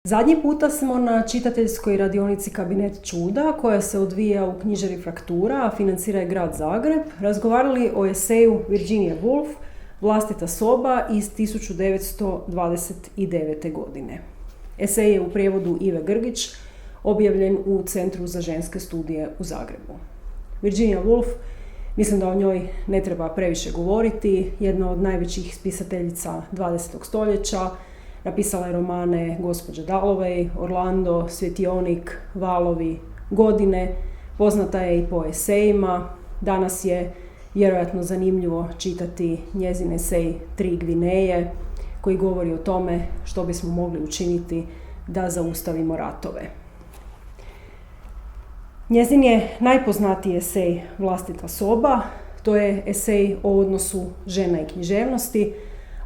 Zadnji puta smo na čitateljskoj radionici Kabinet čuda, koja se odvija u knjižari Fraktura, a financira je grad Zagreb, razgovarali o eseju Virginia Woolf Vlastita soba iz 1929. godine. Esej je u prijevodu Ive Grgić, objavljen u Centru za ženske studije u Zagrebu. Virginia Woolf, mislim da o njoj ne treba previše govoriti, jedna od najvećih spisateljica 20. stoljeća, napisala je romane Gospođa Dalloway, Orlando, Svjetionik, Valovi, Godine, poznata je i po esejima. Danas je vjerojatno zanimljivo čitati njezin esej Tri Gvineje, koji govori o tome što bismo mogli učiniti da zaustavimo ratove. Njezin je najpoznatiji esej Vlastita soba, to je esej o odnosu žena i književnosti.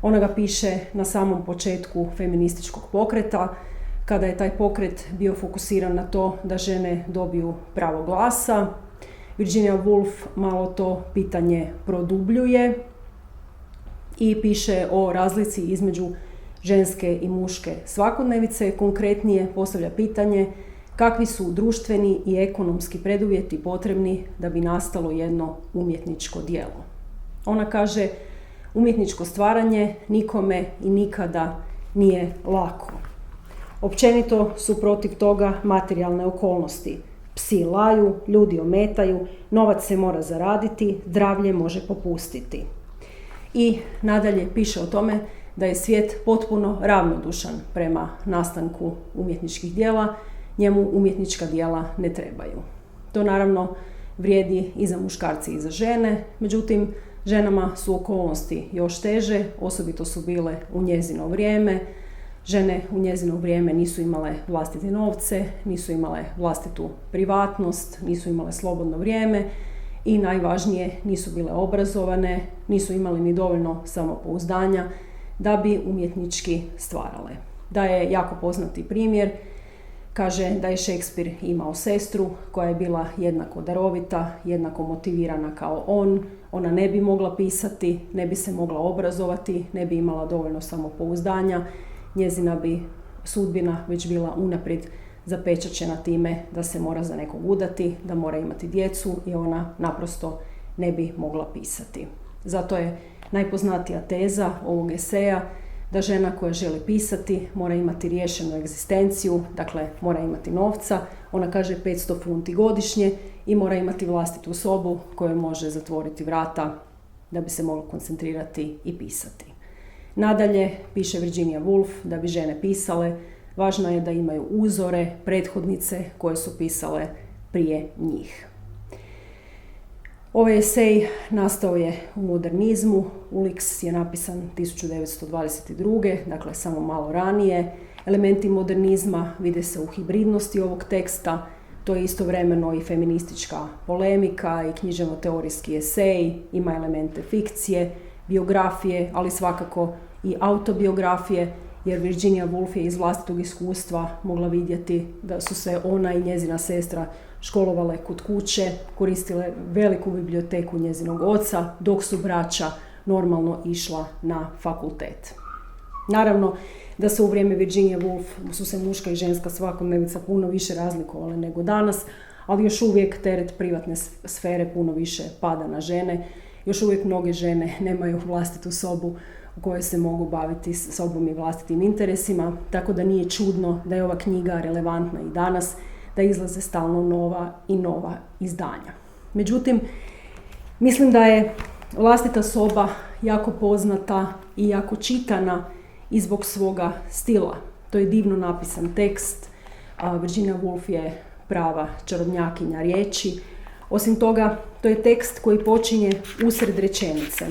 Ona ga piše na samom početku feminističkog pokreta, kada je taj pokret bio fokusiran na to da žene dobiju pravo glasa. Virginia Woolf malo to pitanje produbljuje i piše o razlici između ženske i muške svakodnevice. Konkretnije postavlja pitanje kakvi su društveni i ekonomski preduvjeti potrebni da bi nastalo jedno umjetničko djelo. Ona kaže: umjetničko stvaranje nikome i nikada nije lako. Općenito su protiv toga materijalne okolnosti. Psi laju, ljudi ometaju, novac se mora zaraditi, zdravlje može popustiti. I nadalje piše o tome da je svijet potpuno ravnodušan prema nastanku umjetničkih djela, njemu umjetnička djela ne trebaju. To naravno vrijedi i za muškarce i za žene, međutim ženama su okolnosti još teže, osobito su bile u njezino vrijeme. Žene u njezino vrijeme nisu imale vlastite novce, nisu imale vlastitu privatnost, nisu imale slobodno vrijeme i najvažnije, nisu bile obrazovane, nisu imale ni dovoljno samopouzdanja da bi umjetnički stvarale. Da je jako poznati primjer, kaže da je Shakespeare imao sestru koja je bila jednako darovita, jednako motivirana kao on. Ona ne bi mogla pisati, ne bi se mogla obrazovati, ne bi imala dovoljno samopouzdanja. Njezina bi sudbina već bila unaprijed zapečaćena time da se mora za nekog udati, da mora imati djecu i ona naprosto ne bi mogla pisati. Zato je najpoznatija teza ovog eseja da žena koja želi pisati mora imati riješenu egzistenciju, dakle mora imati novca. Ona kaže 500 funti godišnje i mora imati vlastitu sobu koju može zatvoriti vrata da bi se mogla koncentrirati i pisati. Nadalje, piše Virginia Woolf, da bi žene pisale, važno je da imaju uzore, prethodnice koje su pisale prije njih. Ovaj esej nastao je u modernizmu, Ulix je napisan 1922. Dakle samo malo ranije. Elementi modernizma vide se u hibridnosti ovog teksta, to je istovremeno i feministička polemika i književno-teorijski esej, ima elemente fikcije, biografije, ali svakako i autobiografije, jer Virginia Woolf je iz vlastitog iskustva mogla vidjeti da su se ona i njezina sestra školovale kod kuće, koristile veliku biblioteku njezinog oca, dok su braća normalno išla na fakultet. Naravno da se u vrijeme Virginia Woolf su se muška i ženska svakodnevica puno više razlikovale nego danas, ali još uvijek teret privatne sfere puno više pada na žene. Još uvijek mnoge žene nemaju vlastitu sobu u kojoj se mogu baviti sobom i vlastitim interesima, tako da nije čudno da je ova knjiga relevantna i danas, da izlaze stalno nova i nova izdanja. Međutim, mislim da je Vlastita soba jako poznata i jako čitana i zbog svoga stila. To je divno napisan tekst. Virginia Woolf je prava čarobnjakinja riječi. Osim toga, to je tekst koji počinje usred rečenice.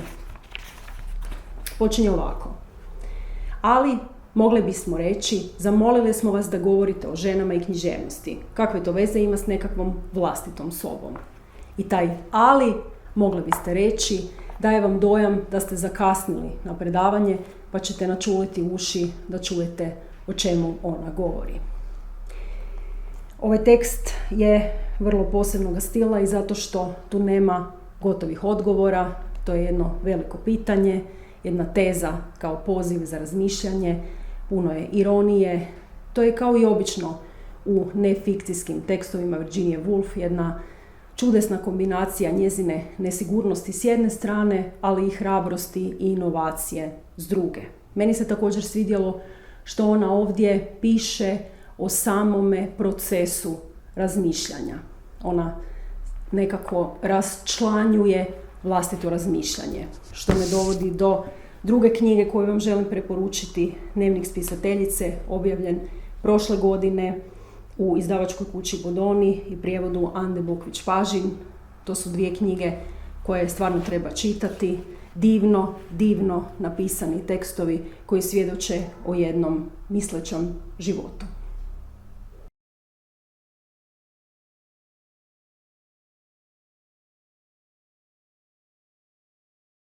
Počinje ovako. Ali, mogli bismo reći, zamolili smo vas da govorite o ženama i književnosti. Kakve to veze ima s nekakvom vlastitom sobom? I taj ali, mogli biste reći, daje vam dojam da ste zakasnili na predavanje, pa ćete načuliti uši da čujete o čemu ona govori. Ovaj tekst je vrlo posebnog stila i zato što tu nema gotovih odgovora, to je jedno veliko pitanje, jedna teza kao poziv za razmišljanje, puno je ironije, To je kao i obično u nefikcijskim tekstovima Virginia Woolf, jedna čudesna kombinacija njezine nesigurnosti s jedne strane, ali i hrabrosti i inovacije s druge. Meni se također svidjelo što ona ovdje piše o samome procesu razmišljanja. Ona nekako raščlanjuje vlastito razmišljanje, što me dovodi do druge knjige koju vam želim preporučiti, Dnevnik spisateljice, objavljen prošle godine u izdavačkoj kući Bodoni i prijevodu Ande Bukvić-Pažin. To su dvije knjige koje stvarno treba čitati. Divno napisani tekstovi koji svjedoče o jednom mislećom životu.